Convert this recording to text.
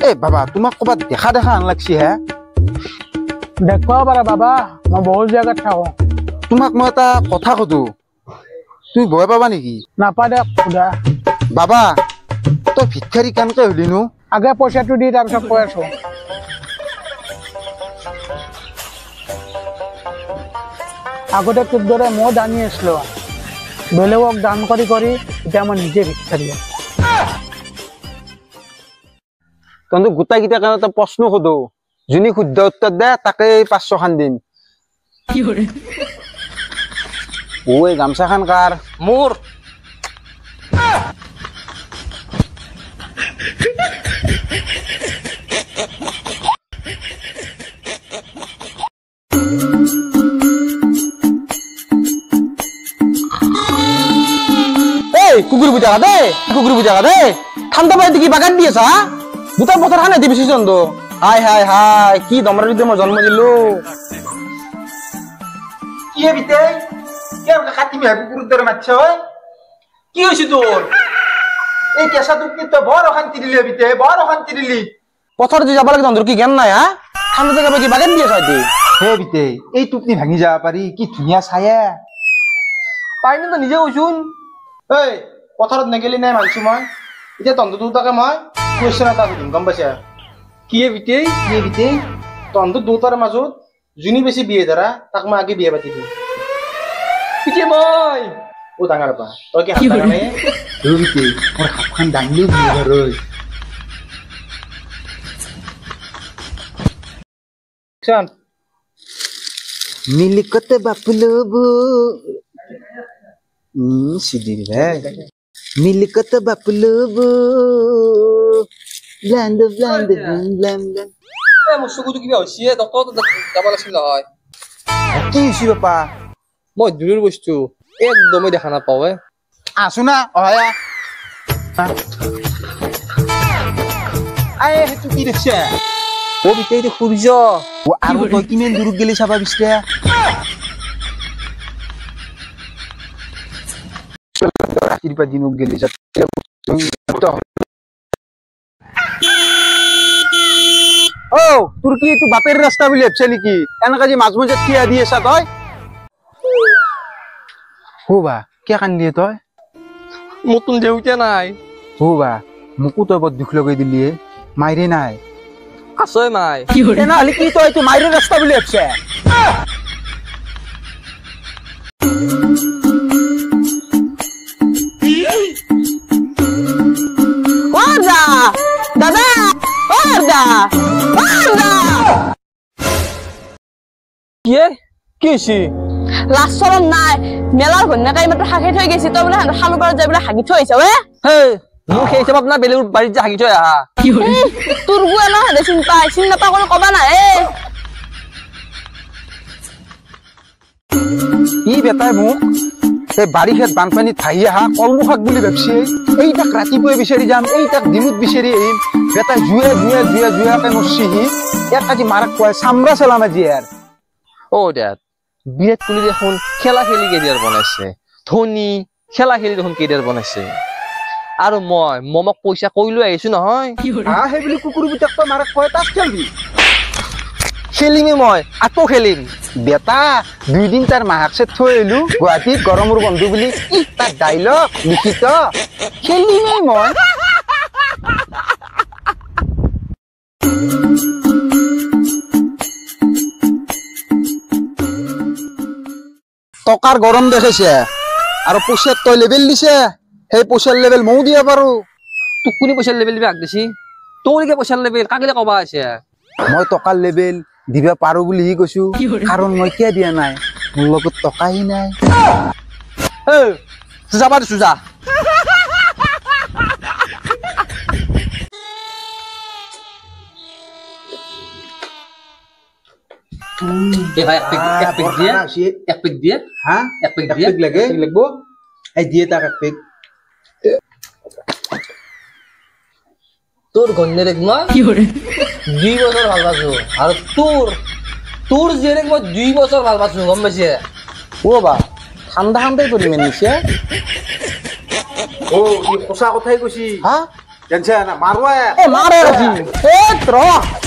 এই বাবা তোমাক ক'ৰবাত দেখা দেখা আন লাগছি হে দেখুৱাব পাৰা বাবা মই বহুত জেগাত থাকো তোমাক মই এটা কথা সুধো তুমি ভয় পাবা নেকি নাপা দে খুদা বাবা তই ভিক্ষাৰী কেনেকে হলিনো আগে পইচাটো দি তাৰপিছত কৈ আছো আগতে তোৰ দৰে ময়ো দানী আছিলো বেলেগক দান কৰি কৰি এতিয়া মই নিজে ভিক্ষাৰী তহঁতে গোটেইকেইটা কাৰণে এটা প্ৰশ্ন সোধো যোনে শুদ্ধ উত্তৰ দে তাকে 500 খান দিম ঐ গামছাখান কাৰ মোৰ কুকুৰ বুজাকা দে ঠাণ্ডা পানী কি বাগান দি আছা গোটেই পথাৰ খানে দি বিচিছ হাই হাই হাই কি দমৰা দিতে মই জন্ম দিলো কি হে বিতে কাটি মিহা কুকুৰৰ দৰে মাতছ কি হৈছে তোৰ এই কেঁচা তোক তই বৰ অশান্তি দিলি বিতে বৰ অশান্তি দিলি পথাৰত যাব লাগে তহঁতৰ কি জ্ঞান নাই হা ঠাণ্ডা জেগা কি বাগান দি আছা হে বিতে এই টুপনি ভাঙি যাব পাৰি কি ধুনীয়া ছায়া পাৰিনো তই নিজে কৈছোন এই পথাৰত নেগেলি নাই মানছো মই এতিয়া তহঁতৰ দুটাকে মই কুৱেশ্যন এটা সুধিম গম পাইছা কি বিতে তহঁতৰ দুটাৰ মাজত যোনে বেছি বিয়ে ধৰা তাক মই আগে বিয়ে পাতি দিম পিছে মই ও ডাঙৰ পা তই কি হাত ডাঙৰ নাই বিতে মোৰ হাতখন দাঙিলেও বিয়ে ধৰ চান মিলিকতে বাপুলবু সিদ্ধি ৰে মিলিকতে বাপুলবু ব্লান্ড ব্লান্ড ব্লান্ড মোৰ চকুটো কিবা হৈছে ডক্টৰ যাব লাগিছিল নহয় কি হৈছে বাপা মই দূৰৰ বস্তু একদমেই দেখা নাপাওঁ আছো না অয়া আই হেতু কি দেখছে ও বিতে এইটো সূৰ্য ও আৰু তই কিমান দূৰত গেলি চাবা বিচৰা ৰাতিপুৱা দিনত গেলি ও তোৰ কি তোৰ বাপেৰ ৰাস্তা বুলি ভাবছে নেকি এনেকা যে মাজ মাজত থিয়া দি আছা তই বা কিয় কান্দিয়ে তই মোৰতো দেউতা নাই বা মোকো তই বৰ দুখ লগাই দিলি মাইৰে নাই আছই মাই তেনেহ'লে কি তই এইটো মাইৰে ৰাস্তা বুলি ভাবছে দাদা কি হৈছে লাষ্টত নাই মেলাৰ ঘন্যাকাই মাত্ৰ হাগি থৈ গৈছে তই বোলে খালু পাৰত যাই বোলে হাগি থৈ আহিছ মোক সেই হিচাপত না বেলেগৰ বাৰীত যে হাগি থৈ আহা তোৰ গুৱা নহয় চিনি নাপা কৰি কবা নাই ই বেটাই মোক এই বাৰিষাত বানপানীত ভাহি আহা কলমু শাক বুলি ভাবছে এইটাক ৰাতিপুৱাই বিচাৰি যাম এইটাক দিনত বিচাৰি আহিম বেটাই জুয়াকে মৰছিহি এক আজি মাৰাক কয় চামৰা চেলাম আজি ইয়াৰ ডেড বিৰাট কোহলি দেখোন খেলা খেলি কেৰিয়াৰ বনাইছে ধোনী খেলা খেলি দেখোন কেৰিয়াৰ বনাইছে আৰু মই মমক পইচা কৈ লৈ আহিছো নহয় সেই বুলি কুকুৰ বিটাক তই মাৰাক কয় তাক খেলবি খেলিমে মই আকৌ খেলিম বেটা 2 দিন তাৰ মাহাকছে থৈ আহিলো গুৱাহাটীত গৰমৰ বন্ধু বুলি তাৰ ডাইলগ লিখিত খেলিমেই মই টকাৰ গৰম দেখাইছে আৰু পইচাত তই লেবেল দিছে সেই পইচাৰ লেবেল ময়ো দিব পাৰো তোক কোনে পইচাৰ লেবেল দিবা দিছি তোৰ কি পইচাৰ লেবেল কাকিলে কবা আছে মই টকাৰ লেবেল দিবা পাৰো বুলি হি কৈছো কাৰণ মই কিয় দিয়া নাই মোৰ লগত টকাই নাই যাবা দিছো যা ভাই এক পেক দিয়ে হা এক পেক লাগে লাগব এই দিয়ে তাক এক পেক তোর গন্যেরেক মই 2 বছর ভাল পাইছো আর তোর জেরেক মই 2 বছর ভাল পাইছো গম পাইছে ও বা ঠান্ডা ঠান্ডাই কৰি মেনিছে ই সঁচা কথাই কৈছি হা কেনছে না মাৰবা এ মাৰে আজি এ ৰ